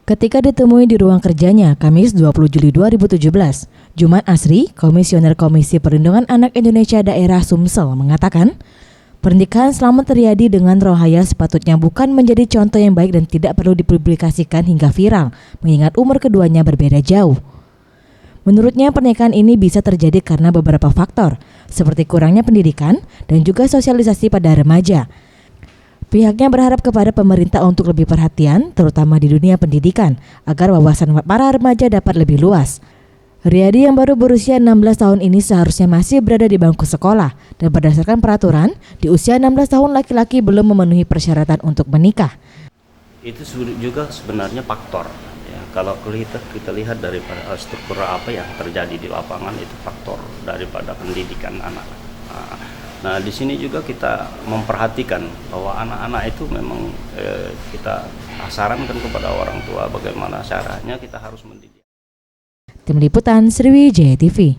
Ketika ditemui di ruang kerjanya Kamis 20 Juli 2017, Juman Asri, Komisioner Komisi Perlindungan Anak Indonesia Daerah Sumsel mengatakan, pernikahan selama terjadi dengan Rohaya sepatutnya bukan menjadi contoh yang baik dan tidak perlu dipublikasikan hingga viral, mengingat umur keduanya berbeda jauh. Menurutnya pernikahan ini bisa terjadi karena beberapa faktor, seperti kurangnya pendidikan dan juga sosialisasi pada remaja. Pihaknya berharap kepada pemerintah untuk lebih perhatian, terutama di dunia pendidikan, agar wawasan para remaja dapat lebih luas. Riyadi yang baru berusia 16 tahun ini seharusnya masih berada di bangku sekolah, dan berdasarkan peraturan, di usia 16 tahun laki-laki belum memenuhi persyaratan untuk menikah. Itu juga sebenarnya faktor. Ya, kalau kita lihat daripada struktur apa yang terjadi di lapangan, itu faktor daripada pendidikan anak. Nah, di sini juga kita memperhatikan bahwa anak-anak itu memang kita sarankan kepada orang tua bagaimana caranya kita harus mendidik. Tim Liputan Sriwijaya TV.